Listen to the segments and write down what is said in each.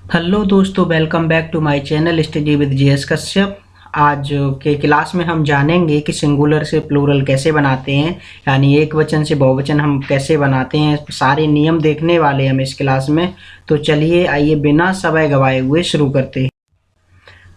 Hello दोस्तों, welcome back to my channel study with G S Kashyap. आज के क्लास में हम जानेंगे कि सिंगुलर से प्लूरल कैसे बनाते हैं, यानी एक वचन से बहुवचन हम कैसे बनाते हैं। सारे नियम देखने वाले हैं हम इस क्लास में। तो चलिए आइए बिना समय गवाए हुए शुरू करते हैं।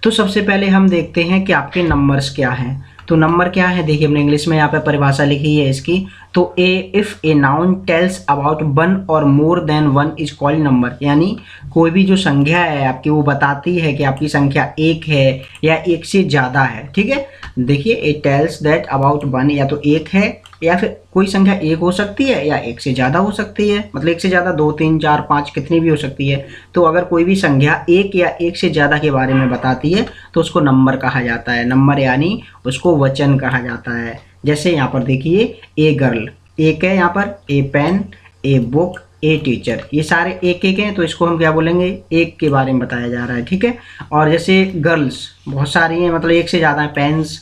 तो सबसे पहले हम देखते हैं कि आपके नंबर्स क्या हैं। तो नंबर क्या है, देखिए हमने इंग्लिश में यहाँ पे परिभाषा लिखी है इसकी। तो if a noun tells about one or more than one is called number, यानी कोई भी जो संख्या है आपकी वो बताती है कि आपकी संख्या एक है या एक से ज़्यादा है। ठीक है, देखिए it tells that about one, या तो एक है या फिर कोई संख्या एक हो सकती है या एक से ज़्यादा हो सकती है। मतलब एक से ज़्यादा दो तीन चार पाँच कितनी भी हो सकती है। तो अगर कोई भी संख्या एक या एक से ज़्यादा के बारे में बताती है तो उसको नंबर कहा जाता है। नंबर यानी उसको वचन कहा जाता है। जैसे यहाँ पर देखिए ए गर्ल, एक है यहाँ पर, a pen, a book, a teacher, ये सारे एक एक हैं तो इसको हम क्या बोलेंगे, एक के बारे में बताया जा रहा है। ठीक है, और जैसे गर्ल्स बहुत सारी हैं, मतलब एक से ज़्यादा है, पेन्स,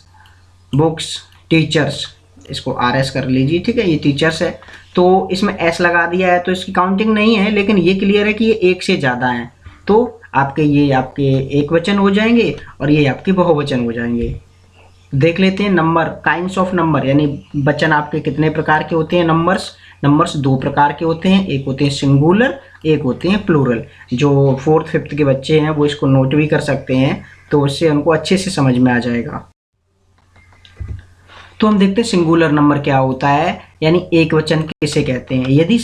बुक्स, टीचर्स, इसको आर एस कर लीजिए। ठीक है, ये टीचर्स है तो इसमें एस लगा दिया है तो इसकी काउंटिंग नहीं है, लेकिन ये क्लियर है कि ये एक से ज़्यादा है तो ये आपके एक वचन हो जाएंगे और ये आपके बहुवचन हो जाएंगे। देख लेते हैं नंबर, काइंड्स ऑफ नंबर, यानी वचन आपके कितने प्रकार के होते हैं। नंबर्स दो प्रकार के होते हैं, एक होते हैं सिंगुलर, एक होते हैं प्लूरल। जो फोर्थ फिफ्थ के बच्चे हैं वो इसको नोट भी कर सकते हैं तो उससे उनको अच्छे से समझ में आ जाएगा। तो हम देखते हैं सिंगुलर नंबर क्या होता है, यानी एक वचन किसे कहते हैं। यदि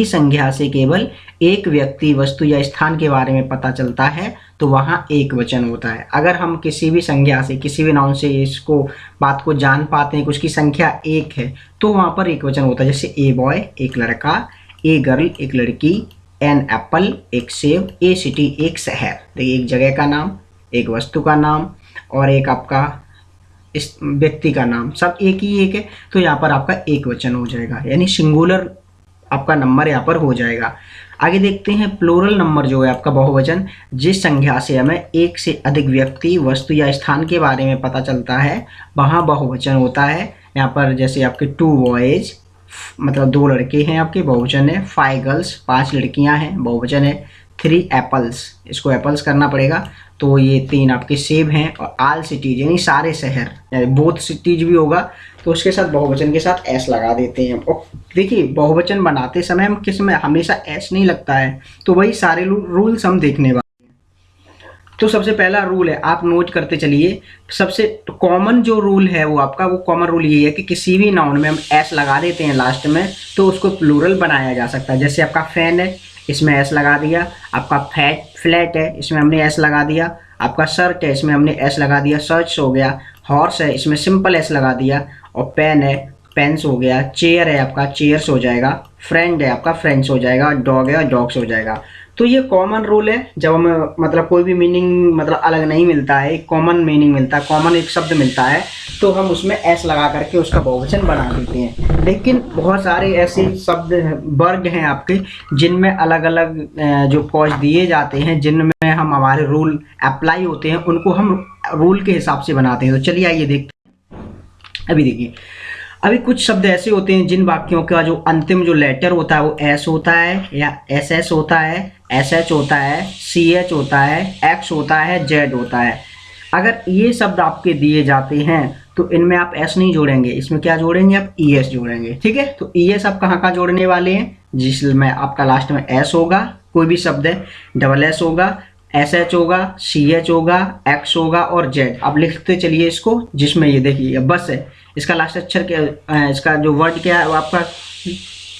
संख्या से केवल एक व्यक्ति, वस्तु या स्थान के बारे में पता चलता है तो वहाँ एक वचन होता है। अगर हम किसी भी संख्या से, किसी भी नाउन से इसको बात को जान पाते हैं कि उसकी संख्या एक है तो वहाँ पर एक वचन होता है। जैसे ए बॉय एक लड़का, ए गर्ल एक लड़की, एन एप्पल एक सेब, ए सिटी एक शहर। देखिए एक जगह का नाम, एक वस्तु का नाम और एक आपका इस व्यक्ति का नाम, सब एक ही एक है तो यहाँ पर आपका एक वचन हो जाएगा, यानी सिंगुलर आपका नंबर यहाँ पर हो जाएगा। आगे देखते हैं प्लूरल नंबर जो है आपका बहुवचन, जिस संख्या से हमें एक से अधिक व्यक्ति, वस्तु या स्थान के बारे में पता चलता है वहाँ बहुवचन होता है। यहाँ पर जैसे आपके टू बॉयज, मतलब दो लड़के हैं आपके, बहुवचन है। फाइव गर्ल्स पांच लड़कियां हैं, बहुवचन है। थ्री एप्पल्स, इसको एप्पल्स करना पड़ेगा तो ये तीन आपके सेब हैं। और आल सिटीज यानी सारे शहर, यानी बोथ सिटीज भी होगा तो उसके साथ बहुवचन के साथ एस लगा देते हैं। और देखिए बहुवचन बनाते समय हम किस में हमेशा एस नहीं लगता है, तो वही सारे रूल्स हम देखने वाले। तो सबसे पहला रूल है, आप नोट करते चलिए। सबसे कॉमन जो रूल है वो आपका, वो कॉमन रूल ये है कि किसी भी नाउन में हम एस लगा देते हैं लास्ट में तो उसको प्लूरल बनाया जा सकता है। जैसे आपका फैन है, इसमें एस लगा दिया। आपका फ्लैट है, इसमें हमने एस लगा दिया। आपका शर्ट है, इसमें हमने एस लगा दिया, शर्ट्स हो गया। हॉर्स है, इसमें सिंपल एस लगा दिया। और पेन है, पेन्स हो गया। चेयर है आपका, चेयर्स हो जाएगा। फ्रेंड है आपका, फ्रेंड्स हो जाएगा। डॉग है, डॉग्स हो जाएगा। तो ये कॉमन रूल है। जब हमें मतलब कोई भी मीनिंग मतलब अलग नहीं मिलता है, एक कॉमन मीनिंग मिलता है, कॉमन एक शब्द मिलता है तो हम उसमें एस लगा करके उसका बहुवचन बना देते हैं। लेकिन बहुत सारे ऐसे शब्द वर्ग हैं आपके जिनमें अलग अलग जो कॉज दिए जाते हैं, जिनमें हम हमारे रूल अप्लाई होते हैं, उनको हम रूल के हिसाब से बनाते हैं। तो चलिए आइए देखते हैं। अभी देखिए, अभी कुछ शब्द ऐसे होते हैं जिन वाक्यों का जो अंतिम जो लेटर होता है वो एस होता है या एस एस होता है, एस एच होता है, सी एच होता है, एक्स होता है, जेड होता है। अगर ये शब्द आपके दिए जाते हैं तो इनमें आप एस नहीं जोड़ेंगे, इसमें क्या जोड़ेंगे, आप ई एस जोड़ेंगे। ठीक है, तो ई एस आप कहाँ जोड़ने वाले हैं, जिसमें आपका लास्ट में एस होगा, कोई भी शब्द है, डबल एस होगा, एस एच होगा, सी एच होगा, एक्स होगा और जेड। आप लिखते चलिए इसको, जिसमें ये देखिए बस है, इसका लास्ट अक्षर क्या, इसका जो वर्ड क्या है वो आपका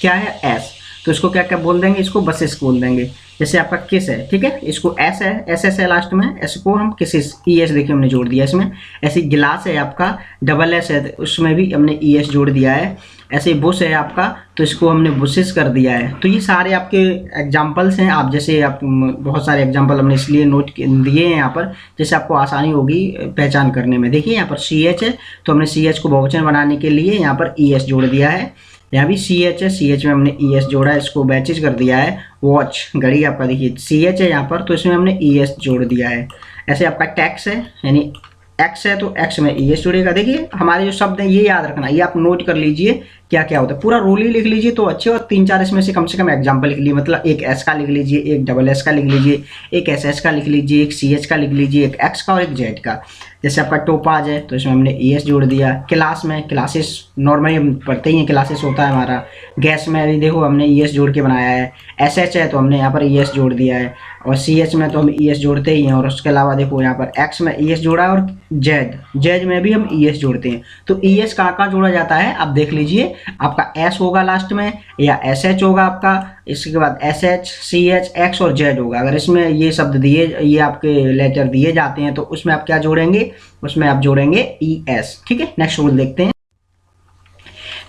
क्या है, एस। तो इसको क्या क्या बोल देंगे, इसको बसेस बोल देंगे। जैसे आपका किस है, ठीक है, इसको एस है, एस एस है लास्ट में, एस को हम किसिस, ई एस देखिए हमने जोड़ दिया इसमें। ऐसे गिलास है आपका, डबल एस है, उसमें भी हमने ई एस जोड़ दिया है। ऐसे बुश है आपका तो इसको हमने बुशेस कर दिया है। तो ये सारे आपके एग्जाम्पल्स हैं। आप जैसे आप बहुत सारे एग्जाम्पल हमने इसलिए नोट दिए हैं यहाँ पर, जैसे आपको आसानी होगी पहचान करने में। देखिए यहाँ पर सी एच है तो हमने सी एच को बहुवचन बनाने के लिए यहाँ पर ई एस जोड़ दिया है। यहाँ भी सी एच है, सी एच में हमने ई एस जोड़ा है, इसको बैचेज कर दिया है। वॉच घड़ी आपका देखिए सी एच है यहाँ पर तो इसमें हमने ई एस जोड़ दिया है। ऐसे आपका टैक्स है, यानी एक्स है तो एक्स में ई एस जुड़ेगा। देखिए हमारे जो शब्द हैं ये याद रखना, ये आप नोट कर लीजिए क्या क्या होता है, पूरा रूल ही लिख लीजिए तो अच्छे, और 3-4 इसमें से कम एग्जाम्पल लिख लीजिए, मतलब एक एस का लिख लीजिए, एक डबल एस का लिख लीजिए, एक एस एस का लिख लीजिए, एक सी एच का लिख लीजिए, एक एक्स का और एक जेड का। जैसे आपका टोपाज है तो इसमें हमने ई एस जोड़ दिया। क्लास में, क्लासेस नॉर्मली हम पढ़ते ही हैं, क्लासेस होता है हमारा। गैस में अभी देखो हमने ई एस जोड़ के बनाया है। एस एच है तो हमने यहाँ पर ई एस जोड़ दिया है, और सी एच में तो हम ई एस जोड़ते ही हैं। और उसके अलावा देखो यहाँ पर एक्स में ई एस जोड़ा है, और जेड में भी हम ई एस जोड़ते हैं। तो ई एस कहाँ कहाँ जोड़ा जाता है आप देख लीजिए, आपका एस होगा लास्ट में, या एस एच होगा आपका, इसके बाद S H, C H, X और जेड होगा। अगर इसमें ये शब्द दिए, ये आपके लेटर दिए जाते हैं तो उसमें आप क्या जोड़ेंगे, उसमें आप जोड़ेंगे ई एस। ठीक है, नेक्स्ट रूल देखते हैं।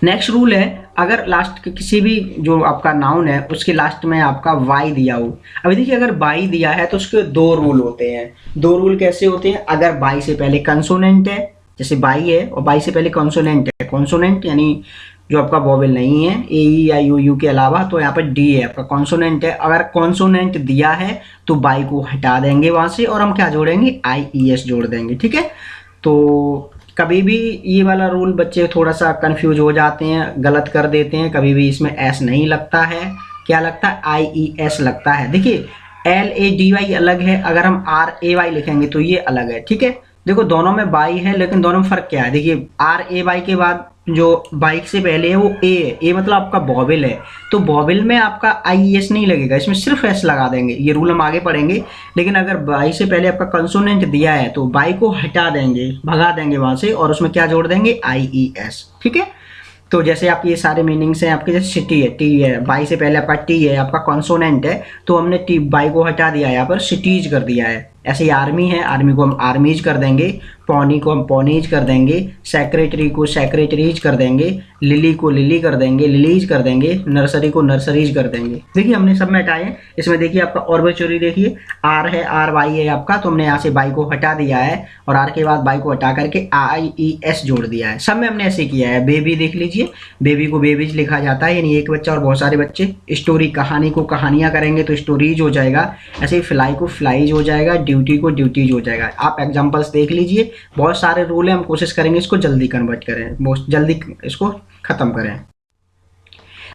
नेक्स्ट रूल है, अगर लास्ट के किसी भी जो आपका नाउन है उसके लास्ट में आपका वाई दिया हो। अभी देखिए अगर बाई दिया है तो उसके दो रूल होते हैं। दो रूल कैसे होते हैं, अगर बाई से पहले कंसोनेंट है, जैसे बाई है और बाई से पहले कॉन्सोनेंट है, कॉन्सोनेंट यानी जो आपका वॉवेल नहीं है ए ई आई ओ यू के अलावा, तो यहाँ पर डी है आपका कॉन्सोनेंट है। अगर कॉन्सोनेंट दिया है तो बाई को हटा देंगे वहां से, और हम क्या जोड़ेंगे, आई ई एस जोड़ देंगे। ठीक है, तो कभी भी ये वाला रूल बच्चे थोड़ा सा कंफ्यूज हो जाते हैं, गलत कर देते हैं। कभी भी इसमें एस नहीं लगता है, क्या लगता है, आई ई एस लगता है। देखिए एल ए डी वाई अलग है, अगर हम आर ए वाई लिखेंगे तो ये अलग है। ठीक है, देखो दोनों में बाई है लेकिन दोनों में फर्क क्या है। देखिए आर ए वाई के बाद जो बाइक से पहले है वो ए है, ए मतलब आपका बॉबिल है, तो बॉबिल में आपका आई एस नहीं लगेगा, इसमें सिर्फ एस लगा देंगे। ये रूल हम आगे पढ़ेंगे। लेकिन अगर बाई से पहले आपका कंसोनेंट दिया है तो बाई को हटा देंगे, भगा देंगे वहां से, और उसमें क्या जोड़ देंगे, आई ई एस। ठीक है, तो जैसे आप ये सारे मीनिंग्स हैं आपके, जैसे सिटी है, टी है, बाई से पहले आपका टी है, आपका कॉन्सोनेंट है, तो हमने टी बाई को हटा दिया है, यहाँ पर सिटीज कर दिया है। ऐसे ही आर्मी है, आर्मी को हम आर्मीज कर देंगे, पौनी को हम पौनीज कर देंगे, सेक्रेटरी को सेक्रेटरीज कर देंगे, लिली को लिली कर देंगे, लिलीज कर देंगे, नर्सरी को नर्सरीज कर देंगे। देखिए हमने सब में हटाए हैं। इसमें देखिए आपका ऑर्बिचुअरी देखिए, आर है, आर वाई है आपका, तो हमने यहाँ से बाई को हटा दिया है, और आर के बाद बाई को हटा करके आई ई एस जोड़ दिया है। सब में हमने ऐसे किया है। बेबी देख लीजिए, बेबी को बेबीज लिखा जाता है, यानी एक बच्चा और बहुत सारे बच्चे। स्टोरी, कहानी को कहानियां करेंगे तो स्टोरीज हो जाएगा। ऐसे ही फ्लाई को फ्लाईज हो जाएगा, ड्यूटी को ड्यूटीज हो जाएगा। आप एग्जांपल्स देख लीजिए, बहुत सारे रूल है, हम कोशिश करेंगे इसको जल्दी कन्वर्ट करें, बहुत जल्दी इसको खत्म करें।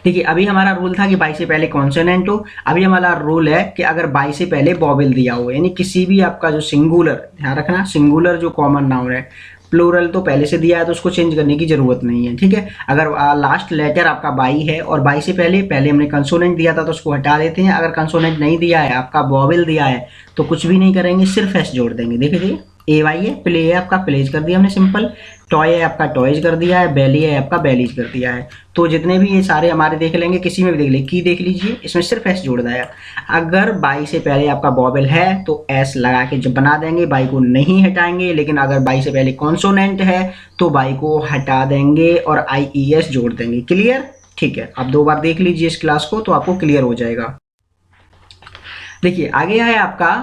देखिए अभी हमारा रूल था कि बाई से पहले कॉन्सोनेंट हो। अभी हमारा रूल है कि अगर बाई से पहले वॉवेल दिया हो, यानी किसी भी आपका जो सिंगुलर, ध्यान रखना सिंगुलर जो कॉमन नाउन है, प्लूरल तो पहले से दिया है तो उसको चेंज करने की जरूरत नहीं है। ठीक है, अगर लास्ट लेटर आपका बाई है और बाई से पहले हमने कंसोनेंट दिया था तो उसको हटा देते हैं। अगर कंसोनेंट नहीं दिया है, आपका वॉवेल दिया है, तो कुछ भी नहीं करेंगे, सिर्फ एस जोड़ देंगे। देखिए ए वाई है, प्ले है आपका, प्लेज कर दिया हमने सिंपल। टॉय है आपका, टॉयज कर दिया है। बैली है आपका, बैलीज कर दिया है। तो जितने भी ये सारे हमारे देख लेंगे, किसी में भी देख लेंगे, की देख लीजिए, इसमें सिर्फ एस जोड़ दिया। अगर बाई से पहले आपका वॉवेल है तो एस लगा के जब बना देंगे, बाई को नहीं हटाएंगे। लेकिन अगर बाई से पहले कॉन्सोनेंट है तो बाई को हटा देंगे और आई ई एस जोड़ देंगे। क्लियर? ठीक है, आप 2 बार देख लीजिए इस क्लास को तो आपको क्लियर हो जाएगा। देखिए आगे है आपका,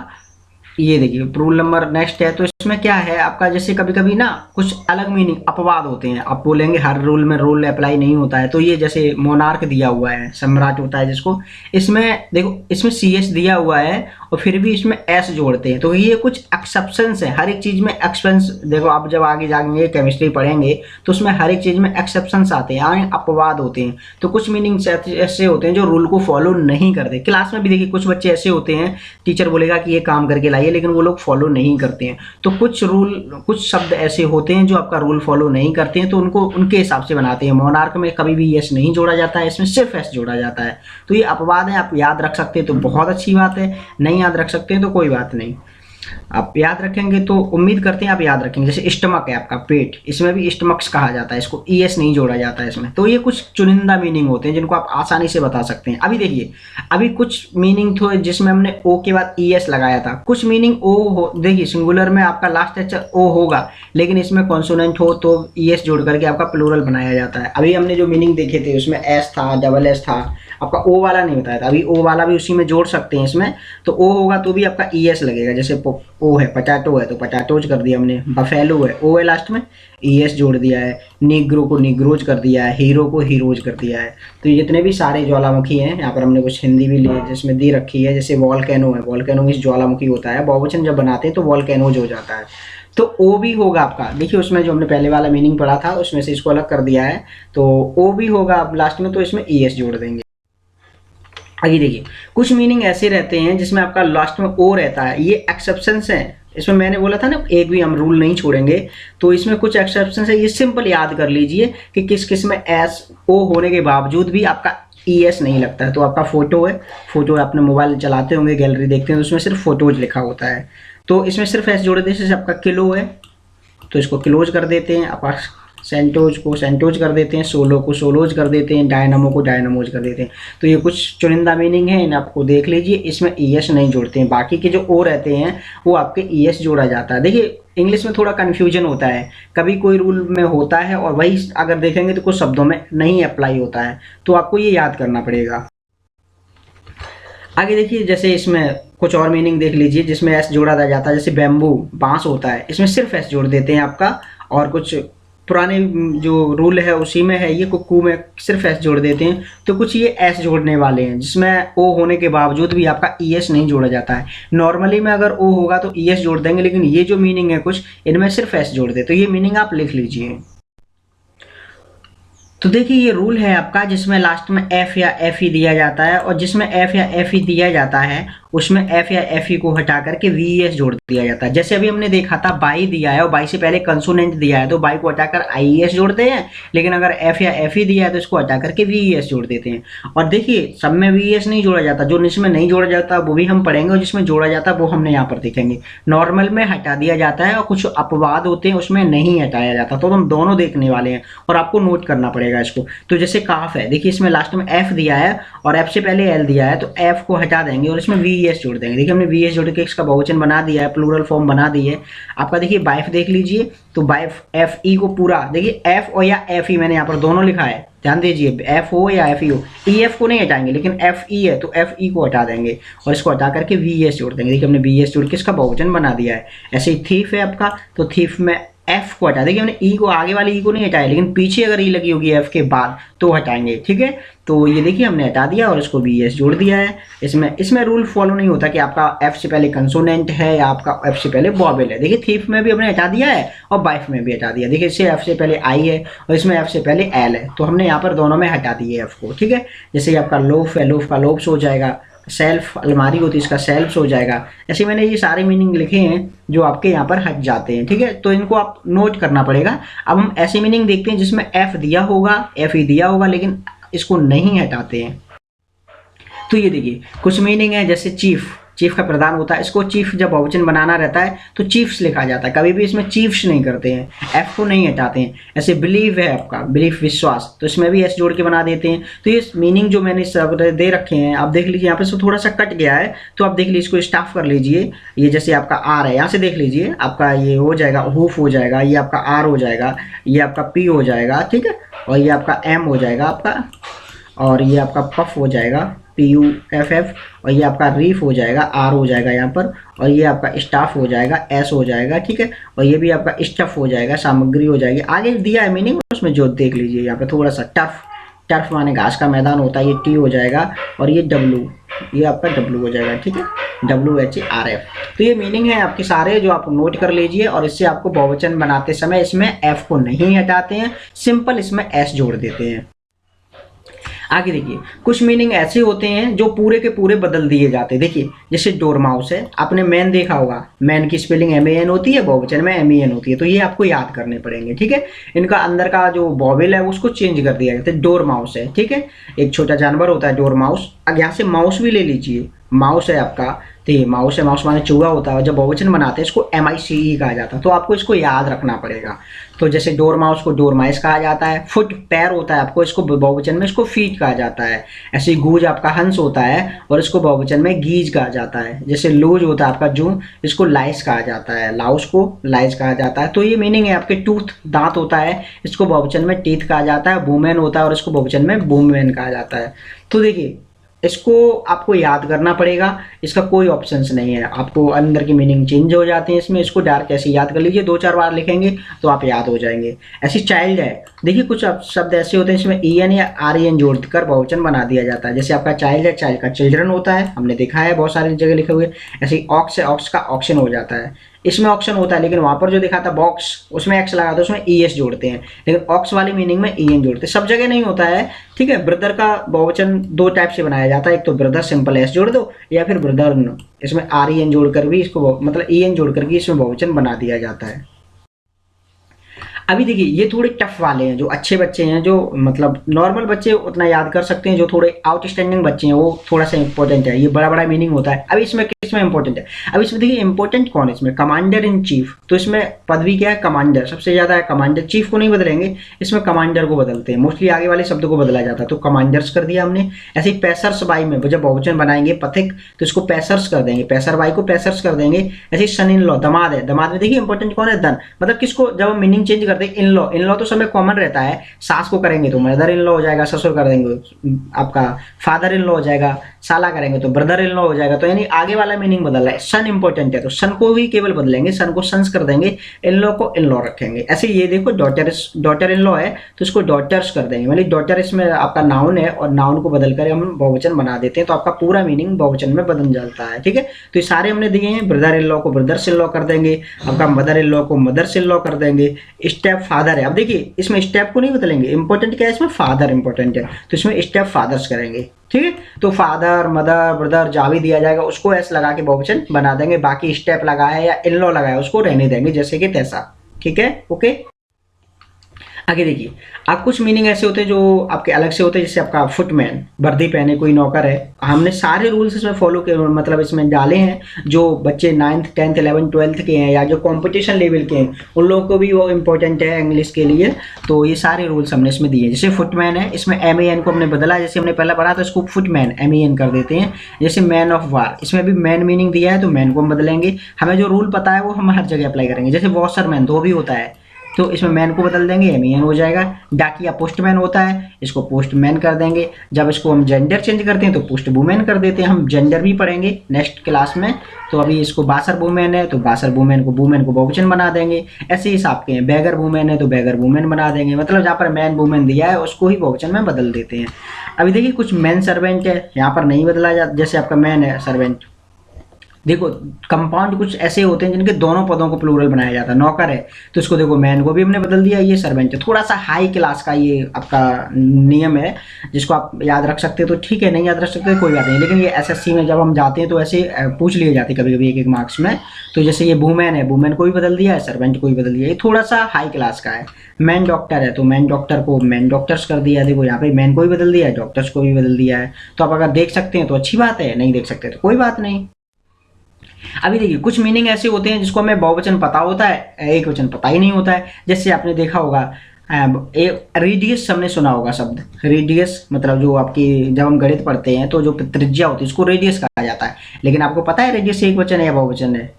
ये देखिए रूल नंबर नेक्स्ट है। तो इसमें क्या है आपका, जैसे कभी कभी ना कुछ अलग मीनिंग अपवाद होते हैं। आप बोलेंगे हर रूल में रूल अप्लाई नहीं होता है, तो ये जैसे मोनार्क दिया हुआ है, सम्राट होता है जिसको, इसमें देखो इसमें सी एस दिया हुआ है और फिर भी इसमें एस जोड़ते हैं, तो ये कुछ एक्सेप्शंस है। हर एक चीज में एक्सपेंस, देखो आप जब आगे जाएंगे केमिस्ट्री पढ़ेंगे तो उसमें हर एक चीज में एक्सेप्शंस आते हैं, यानी अपवाद होते हैं। तो कुछ मीनिंग्स ऐसे होते हैं जो रूल को फॉलो नहीं करते। क्लास में भी देखिए कुछ बच्चे ऐसे होते हैं, टीचर बोलेगा कि ये काम करके लाइए, लेकिन वो लोग फॉलो नहीं करते हैं। तो कुछ शब्द ऐसे होते हैं जो आपका रूल फॉलो नहीं करते हैं, तो उनको उनके हिसाब से बनाते हैं। मोनार्क में कभी भी एस नहीं जोड़ा जाता है, इसमें सिर्फ एस जोड़ा जाता है। तो ये अपवाद है, आप याद रख सकते हैं तो बहुत अच्छी बात है, नहीं याद रख सकते हैं तो कोई बात नहीं। आप याद रखेंगे तो उम्मीद करते हैं आप याद रखेंगे। जैसे स्टमक है आपका, पेट, इसमें भी स्टमक्स कहा जाता है, इसको ई एस नहीं जोड़ा जाता है इसमें। तो ये कुछ चुनिंदा मीनिंग होते हैं जिनको आप आसानी से बता सकते हैं। अभी देखिए, अभी कुछ मीनिंग थे जिसमें हमने ओ के बाद ई एस लगाया था। कुछ मीनिंग ओ हो, देखिए सिंगुलर में आपका लास्ट अक्षर ओ होगा, लेकिन इसमें कॉन्सोनेंट हो तो ई एस जोड़ करके आपका प्लूरल बनाया जाता है। अभी हमने जो मीनिंग देखे थे उसमें एस था, डबल एस था, आपका ओ वाला नहीं बताया था। अभी ओ वाला भी उसी में जोड़ सकते हैं इसमें, तो ओ होगा तो भी आपका ई एस लगेगा। जैसे ओ है, पटाटो है तो पटाटोज कर दिया हमने। बफेलो है, ओ है लास्ट में, ई एस जोड़ दिया है। निग्रो को निग्रोज कर दिया है, हीरो को हीरोज कर दिया है। तो ये जितने भी सारे ज्वालामुखी हैं, यहाँ पर हमने कुछ हिंदी भी ली है जिसमें दी रखी है। जैसे वॉल्केनो है, वॉल्केनो इस ज्वालामुखी होता है, बहुवचन जब बनाते हैं तो वॉल्केनोज हो जाता है। तो ओ भी होगा आपका, देखिए उसमें जो हमने पहले वाला मीनिंग पढ़ा था उसमें से इसको अलग कर दिया है, तो ओ भी होगा आप लास्ट में, तो इसमें ई एस जोड़ देंगे। आगे देखिए, कुछ मीनिंग ऐसे रहते हैं जिसमें आपका लास्ट में ओ रहता है, ये एक्सेप्शंस हैं। इसमें मैंने बोला था ना एक भी हम रूल नहीं छोड़ेंगे, तो इसमें कुछ एक्सेप्शंस है, ये सिंपल याद कर लीजिए कि किस किस में एस ओ होने के बावजूद भी आपका ई एस नहीं लगता है। तो आपका फोटो है, फोटो अपने मोबाइल चलाते होंगे, गैलरी देखते हैं तो उसमें सिर्फ फोटोज लिखा होता है, तो इसमें सिर्फ एस जोड़ देते हैं। जैसे आपका किलो है तो इसको क्लोज कर देते हैं, आपका सेंटोज को सेंटोज कर देते हैं, सोलो को सोलोज कर देते हैं, डायनामो को डायनामोज कर देते हैं। तो ये कुछ चुनिंदा मीनिंग है, इन्हें आपको देख लीजिए, इसमें ई एस नहीं जोड़ते हैं, बाकी के जो ओ रहते हैं वो आपके ई एस जोड़ा जाता है। देखिए इंग्लिश में थोड़ा कन्फ्यूजन होता है, कभी कोई रूल में होता है और वही अगर देखेंगे तो कुछ शब्दों में नहीं अप्लाई होता है, तो आपको ये याद करना पड़ेगा। आगे देखिए, जैसे इसमें कुछ और मीनिंग देख लीजिए जिसमें एस जोड़ा जाता है, जैसे बैम्बू बांस होता है, इसमें सिर्फ एस जोड़ देते हैं आपका, और कुछ पुराने जो रूल है उसी में है, ये कुक्कू में सिर्फ एस जोड़ देते हैं, तो कुछ ये एस जोड़ने वाले हैं जिसमें ओ होने के बावजूद भी आपका ई एस नहीं जोड़ा जाता है। नॉर्मली में अगर ओ होगा तो ई एस जोड़ देंगे, लेकिन ये जो मीनिंग है कुछ इनमें सिर्फ एस जोड़ देते, तो ये मीनिंग आप लिख लीजिए। तो देखिए ये रूल है आपका जिसमें लास्ट में एफ या एफ ई दिया जाता है, और जिसमें एफ या एफ ई दिया जाता है उसमें एफ या एफ ई को हटा करके वी एस जोड़ दिया जाता है। जैसे अभी हमने देखा था बाई दिया है और बाई से पहले कंसोनेंट दिया है तो बाई को हटाकर आई एस जोड़ते हैं, लेकिन अगर एफ या एफ ई दिया है तो इसको हटा करके वी एस जोड़ देते हैं। और देखिए सब में वी एस नहीं जोड़ा जाता, जो जिसमें नहीं जोड़ा जाता वो भी हम पढ़ेंगे, और जिसमें जोड़ा जाता है वो हमने यहाँ पर देखेंगे। नॉर्मल में हटा दिया जाता है और कुछ अपवाद होते हैं उसमें नहीं हटाया जाता, तो हम दोनों देखने वाले हैं और आपको नोट करना पड़ेगा इसको। तो जैसे काफ है, देखिए इसमें लास्ट में एफ दिया है और एफ से पहले एल दिया है, तो एफ को हटा देंगे और इसमें वी एस जोड़ देंगे। देखिए हमने वी एस जोड़ के इसका बहुवचन बना दिया है, प्लूरल फॉर्म बना दी है। आपका देखिए बाइफ देख लीजिए, तो बाइफ एफ ई को पूरा देखिए, एफ और या एफ ई मैंने यहाँ पर दोनों लिखा है, ध्यान दीजिए, एफ हो या एफ ई हो, ई एफ को नहीं हटाएंगे, लेकिन एफ ई है तो एफ ई को हटा देंगे और इसको हटा करके वी एस जोड़ देंगे। देखिए हमने वी एस जोड़ के इसका बहुवचन बना दिया है। ऐसे ही थीफ है आपका, तो थीफ में एफ को हटा, देखिए हमने ई को, आगे वाली ई को नहीं हटाया, लेकिन पीछे अगर ई लगी होगी एफ के बाद तो हटाएंगे, ठीक है। तो ये देखिए हमने हटा दिया और इसको वी एस जोड़ दिया है। इसमें रूल फॉलो नहीं होता कि आपका एफ से पहले कंसोनेंट है या आपका एफ से पहले वॉवेल है। देखिए थीफ में भी हमने हटा दिया है और बाइफ में भी हटा दिया। देखिए इससे एफ से पहले आई है और इसमें एफ से पहले एल है, तो हमने यहाँ पर दोनों में हटा दिए एफ को, ठीक है। जैसे आपका लोफ है, लोफ का लोप्स हो जाएगा, सेल्फ अलमारी होती है इसका सेल्फ्स हो जाएगा। ऐसे मैंने ये सारे मीनिंग लिखे हैं जो आपके यहाँ पर हट जाते हैं, ठीक है, तो इनको आप नोट करना पड़ेगा। अब हम ऐसे मीनिंग देखते हैं जिसमें एफ दिया होगा, एफ ई दिया होगा, लेकिन इसको नहीं हटाते हैं। तो ये देखिए कुछ मीनिंग है, जैसे चीफ, चीफ का प्रधान होता है, इसको चीफ जब बहुवचन बनाना रहता है तो चीफ्स लिखा जाता है, कभी भी इसमें चीफ्स नहीं करते हैं, एफ को नहीं हटाते हैं। ऐसे बिलीव है आपका, बिलीफ विश्वास, तो इसमें भी एस जोड़ के बना देते हैं। तो ये मीनिंग जो मैंने सब दे रखे हैं आप देख लीजिए, यहाँ पे थोड़ा सा कट गया है तो आप देख लीजिए, इसको स्टाफ कर लीजिए। ये जैसे आपका आर है, यहाँ से देख लीजिए आपका ये हो जाएगा हुफ हो जाएगा, ये आपका आर हो जाएगा, ये आपका पी हो जाएगा, ठीक है, और ये आपका एम हो जाएगा आपका, और ये आपका पफ हो जाएगा पी यू एफ एफ, और ये आपका रीफ हो जाएगा, आर हो जाएगा यहाँ पर, और ये आपका स्टाफ हो जाएगा, एस हो जाएगा, ठीक है, और ये भी आपका स्टफ हो जाएगा, सामग्री हो जाएगी। आगे दिया है मीनिंग उसमें जो देख लीजिए, यहाँ पे थोड़ा सा टर्फ, टर्फ माने घास का मैदान होता है, ये टी हो जाएगा, और ये डब्लू, ये आपका डब्लू हो जाएगा, ठीक है, W H A R F. तो ये मीनिंग है आपके सारे जो आप नोट कर लीजिए, और इससे आपको बहुवचन बनाते समय इसमें एफ को नहीं हटाते हैं, सिंपल इसमें एस जोड़ देते हैं। आगे देखिए कुछ मीनिंग ऐसे होते हैं जो पूरे के पूरे बदल दिए जाते हैं। देखिए जैसे डोरमाउस है, आपने मैन देखा होगा, मैन की स्पेलिंग एम ए एन होती है, बहुवचन में एम ई एन होती है, तो ये आपको याद करने पड़ेंगे, ठीक है। इनका अंदर का जो वॉवेल है उसको चेंज कर दिया जाता है, डोरमाउस है, ठीक है, एक छोटा जानवर होता है डोरमाउस। अब यहाँ से माउस भी ले लीजिए, माउस है आपका, तो ये माउस है, माउस माने चूहा होता है, जब बहुवचन बनाते हैं इसको एम आई सी ई कहा जाता है, तो आपको इसको याद रखना पड़ेगा। तो जैसे डोर माउस को डोर माइस कहा जाता है, फुट पैर होता है आपको, इसको बहुवचन में इसको फीट कहा जाता है। ऐसे गूज आपका हंस होता है और इसको बहुवचन में गीज कहा जाता है। जैसे लूज होता है आपका जू, इसको लाइस कहा जाता है, लाउस को लाइस कहा जाता है। तो ये मीनिंग है आपके टूथ, दांत होता है, इसको बहुवचन में टीथ कहा जाता है। वुमेन होता है और इसको बहुवचन में वुमेन कहा जाता है। तो देखिए इसको आपको याद करना पड़ेगा, इसका कोई ऑप्शंस नहीं है, आपको अंदर की मीनिंग चेंज हो जाते हैं इसमें, इसको डायरेक्ट ऐसे याद कर लीजिए, 2-4 बार लिखेंगे तो आप याद हो जाएंगे। ऐसी चाइल्ड है, देखिए कुछ शब्द ऐसे होते हैं इसमें ई एन या आर ई एन जोड़कर बहुवचन बना दिया जाता है। जैसे आपका चाइल्ड है, चाइल्ड का चिल्ड्रन होता है, हमने देखा है बहुत सारी जगह लिखे हुए। ऐसे ऑक्स है, ऑक्स का ऑक्शन हो जाता है। इसमें ऑक्शन होता है, लेकिन वहां पर जो दिखा था बॉक्स उसमें एक्स लगा था, उसमें ईएस जोड़ते हैं, लेकिन ऑक्स वाली मीनिंग में ईएन जोड़ते हैं। सब जगह नहीं होता है, ठीक है। ब्रदर का बहुवचन दो टाइप से बनाया जाता है, एक तो ब्रदर सिंपल एस जोड़ दो, या फिर ब्रदर इसमें आर ई एन जोड़कर भी इसको मतलब ई एन जोड़कर भी इसमें बहुवचन बना दिया जाता है। अभी देखिए ये थोड़े टफ वाले हैं, जो अच्छे बच्चे हैं, जो मतलब नॉर्मल बच्चे उतना याद कर सकते हैं, जो थोड़े आउटस्टैंडिंग बच्चे हैं वो थोड़ा सा इंपॉर्टेंट है, ये बड़ा बड़ा मीनिंग होता है। अब इसमें किसमें इंपॉर्टेंट है, अब इसमें देखिए इंपॉर्टेंट कौन है, इसमें कमांडर इन चीफ, तो इसमें पदवी क्या है, कमांडर सबसे ज्यादा है, कमांडर। चीफ को नहीं बदलेंगे, इसमें कमांडर को बदलते हैं, मोस्टली आगे वाले शब्द को बदला जाता है, तो कमांडर्स कर दिया हमने। ऐसे ही पैसर्स बाई में जब बहुवचन बनाएंगे पथिक तो इसको पैसर्स कर देंगे, पैसर बाई को पैसर्स कर देंगे। ऐसे ही सन इन लॉ, दमाद है, दमाद में देखिए इंपॉर्टेंट कौन है, दन, मतलब किसको जब हम मीनिंग चेंज करते हैं, इन लॉ, इन लॉ तो सब में कॉमन रहता है, सास को करेंगे तो मदर इन लॉ हो जाएगा, ससुर कर देंगे आपका फादर इन लॉ हो जाएगा, साला करेंगे तो ब्रदर इन लॉ हो जाएगा, तो यानी आगे वाला मीनिंग बदल रहा है। सन इंपॉर्टेंट है तो सन को भी केवल बदलेंगे, सन को सन्स कर देंगे, इन लॉ को इन लॉ रखेंगे। ऐसे ये देखो डॉटर इन लॉ है तो इसको डॉटर्स कर देंगे, मतलब डॉटर इसमें आपका नाउन है और नाउन को बदलकर हम बहुवचन बना देते हैं, तो आपका पूरा मीनिंग बहुवचन में बदल जाता है, ठीक है। तो ये सारे हमने दिए हैं, ब्रदर इन लॉ को ब्रदर्स इन लॉ कर देंगे, आपका मदर इन लॉ को मदर्स इन लॉ कर देंगे। स्टेप फादर है, अब देखिए इसमें स्टेप को नहीं बदलेंगे, इंपॉर्टेंट क्या है इसमें, फादर इंपॉर्टेंट है तो इसमें स्टेप फादर्स करेंगे, ठीक है। तो फादर मदर ब्रदर जहाँ भी दिया जाएगा उसको एस लगा के बहुवचन बना देंगे, बाकी स्टेप लगाया या इन लॉ लगाया उसको रहने देंगे जैसे कि तैसा, ठीक है, ओके। आगे देखिए, अब कुछ मीनिंग ऐसे होते हैं जो आपके अलग से होते हैं, जैसे आपका फुटमैन, वर्दी पहने कोई नौकर है। हमने सारे रूल्स इसमें फॉलो किए, मतलब इसमें डाले हैं, जो बच्चे 9th 10th 11th 12th के हैं या जो कंपटीशन लेवल के हैं उन लोगों को भी वो इंपॉर्टेंट है इंग्लिश के लिए, तो ये सारे रूल्स हमने इसमें दिए हैं। जैसे फुटमैन है, इसमें MEN को हमने बदला, जैसे हमने पहला पढ़ा तो इसको फुटमैन MEN कर देते हैं। जैसे मैन ऑफ वार, इसमें भी मैन मीनिंग दिया है तो मैन को हम बदलेंगे, हमें जो रूल पता है वो हम हर जगह अप्लाई करेंगे। जैसे वॉशरमैन तो वो भी होता है तो इसमें मैन को बदल देंगे, MEN हो जाएगा। डाकिया पोस्टमैन होता है, इसको पोस्टमैन कर देंगे। जब इसको हम जेंडर चेंज करते हैं तो पोस्ट वुमेन कर देते हैं, हम जेंडर भी पढ़ेंगे नेक्स्ट क्लास में। तो अभी इसको बासर वुमेन है तो बासर वुमेन को बहुवचन बना देंगे। ऐसे ही हिसाब के हैं, बैगर वुमेन है तो बैगर वुमेन बना देंगे, मतलब जहाँ पर मैन वुमेन दिया है उसको ही बहुवचन में बदल देते हैं। अभी देखिए कुछ मैन सर्वेंट है, यहाँ पर नहीं बदला जाता, जैसे आपका मैन है सर्वेंट, देखो कंपाउंड कुछ ऐसे होते हैं जिनके दोनों पदों को प्लूरल बनाया जाता है। नौकर है तो इसको देखो मैन को भी हमने बदल दिया, ये सर्वेंट है। थोड़ा सा हाई क्लास का ये आपका नियम है जिसको आप याद रख सकते हो तो ठीक है, नहीं याद रख सकते कोई बात नहीं, लेकिन ये SSC में जब हम जाते हैं तो ऐसे पूछ लिए जाते हैं कभी कभी एक मार्क्स में। तो जैसे ये वुमेन है, वुमेन को भी बदल दिया है, सर्वेंट को भी बदल दिया, ये थोड़ा सा हाई क्लास का है। मैन डॉक्टर है तो मैन डॉक्टर को मैन डॉक्टर्स कर दिया, देखो यहाँ पे मैन को भी बदल दिया है, डॉक्टर्स को भी बदल दिया है। तो आप अगर देख सकते हैं तो अच्छी बात है, नहीं देख सकते तो कोई बात नहीं। अभी देखिए कुछ मीनिंग ऐसे होते हैं जिसको हमें बहुवचन पता होता है, एक वचन पता ही नहीं होता है। जैसे आपने देखा होगा रेडियस, हमने सुना होगा शब्द रेडियस, मतलब जो आपकी जब हम गणित पढ़ते हैं तो जो त्रिज्या होती है उसको रेडियस कहा जाता है, लेकिन आपको पता है रेडियस एक वचन है या बहुवचन है,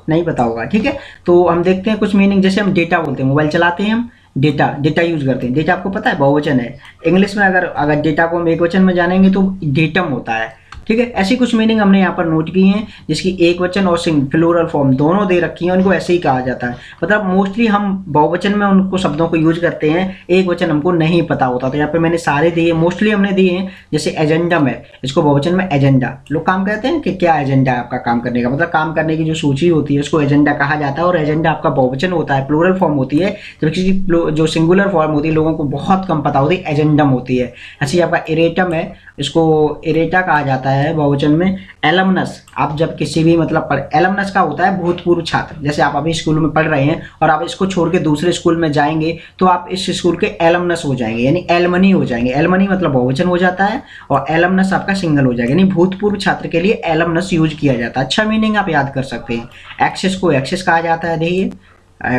नहीं पता होगा, ठीक है। तो हम देखते हैं कुछ मीनिंग, जैसे हम डेटा बोलते हैं, मोबाइल चलाते हैं हम, डेटा यूज करते हैं, डेटा आपको पता है बहुवचन है। इंग्लिश में अगर डेटा को हम एक वचन में जानेंगे तो डेटम होता है, ठीक है। ऐसी कुछ मीनिंग हमने यहाँ पर नोट की हैं जिसकी एक वचन और प्लूरल फॉर्म दोनों दे रखी हैं, उनको ऐसे ही कहा जाता है। मतलब मोस्टली हम बहुवचन में उनको शब्दों को यूज करते हैं, एक वचन हमको नहीं पता होता। तो यहाँ पे मैंने सारे दिए, मोस्टली हमने दिए हैं। जैसे एजेंडम है, इसको बहुवचन में एजेंडा, लोग काम कहते हैं कि क्या एजेंडा है आपका काम करने का, मतलब काम करने की जो सूची होती है उसको एजेंडा कहा जाता है। और एजेंडा आपका बहुवचन होता है, प्लूरल फॉर्म होती है, जबकि जो सिंगुलर फॉर्म होती है लोगों को बहुत कम पता होती है, एजेंडम होती है। ऐसे आपका इरेटम है, इसको इरेटा कहा जाता है बहुवचन में। एलमनस, आप जब किसी भी मतलब एलमनस का होता है भूतपूर्व छात्र, जैसे आप अभी स्कूल में पढ़ रहे हैं और आप इसको छोड़ के दूसरे स्कूल में जाएंगे तो आप इस स्कूल के एलमनस हो जाएंगे, यानी एलमनी हो जाएंगे। एलमनी मतलब बहुवचन हो जाता है और एलमनस आपका सिंगल हो जाएगा, यानी भूतपूर्व छात्र के लिए एलमनस यूज किया जाता है। अच्छा मीनिंग आप याद कर सकते हैं। एक्सेस को एक्सेस कहा जाता है, देखिए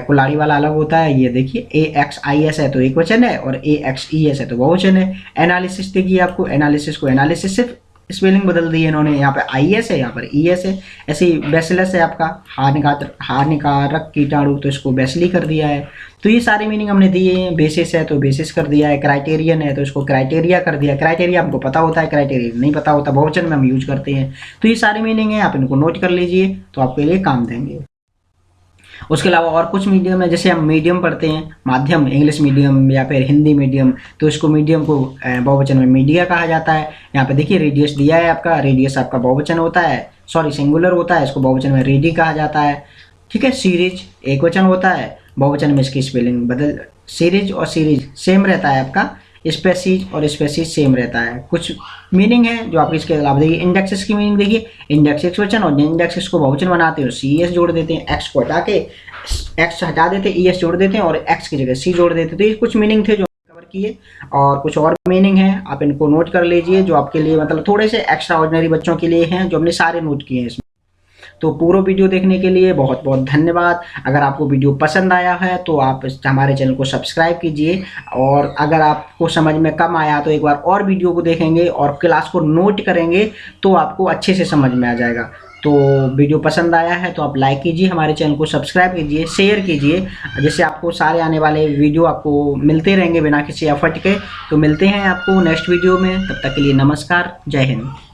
कुलाड़ी वाला अलग होता है, ये देखिए AXIS है तो एक वचन है और AXES है तो बहुवचन है। एनालिसिस देखिए आपको, एनालिसिस को एनालिसिस सिर्फ स्पेलिंग बदल दी है इन्होंने, यहाँ पे IS है यहाँ पर ES है। ऐसे ही बेसिलस है आपका हानिकारक कीटाणु, तो इसको बेसिली कर दिया है। तो ये सारे मीनिंग हमने दिए हैं। बेसिस है तो बेसिस कर दिया है, क्राइटेरियन है तो इसको क्राइटेरिया कर दिया। क्राइटेरिया हमको पता होता है, क्राइटेरिया नहीं पता होता, बहुवचन में हम यूज करते हैं। तो ये सारे मीनिंग है, आप इनको नोट कर लीजिए तो आपके लिए काम देंगे। उसके अलावा और कुछ मीडियम है, जैसे हम मीडियम पढ़ते हैं, माध्यम, इंग्लिश मीडियम या फिर हिंदी मीडियम, तो इसको मीडियम को बहुवचन में मीडिया कहा जाता है। यहाँ पे देखिए रेडियस दिया है आपका, रेडियस आपका बहुवचन होता है, सॉरी सिंगुलर होता है, इसको बहुवचन में रेडी कहा जाता है। ठीक है। सीरीज एक वचन होता है, बहुवचन में इसकी स्पेलिंग बदल, सीरीज और सीरीज सेम रहता है आपका, स्पेसीज और स्पेसीज सेम रहता है। कुछ मीनिंग है जो आपको इसके अलावा देखिए, इंडेक्सेस की मीनिंग देखिए, इंडेक्स एक वचन और इंडेक्सेस को बहुवचन बनाते हैं, सी एस जोड़ देते हैं, एक्स को हटा के एक्स हटा देते हैं, ई एस जोड़ देते हैं और एक्स की जगह सी जोड़ देते हैं। तो ये कुछ मीनिंग थे जो कवर किए, और कुछ और मीनिंग है आप इनको नोट कर लीजिए, जो आपके लिए मतलब थोड़े से एक्स्ट्रा ऑर्डिनरी बच्चों के लिए हैं, जो हमने सारे नोट किए हैं इसमें। तो पूरा वीडियो देखने के लिए बहुत बहुत धन्यवाद। अगर आपको वीडियो पसंद आया है तो आप हमारे चैनल को सब्सक्राइब कीजिए, और अगर आपको समझ में कम आया तो एक बार और वीडियो को देखेंगे और क्लास को नोट करेंगे तो आपको अच्छे से समझ में आ जाएगा। तो वीडियो पसंद आया है तो आप लाइक कीजिए, हमारे चैनल को सब्सक्राइब कीजिए, शेयर कीजिए, जिससे आपको सारे आने वाले वीडियो आपको मिलते रहेंगे बिना किसी एफर्ट के। तो मिलते हैं आपको नेक्स्ट वीडियो में, तब तक के लिए नमस्कार, जय हिंद।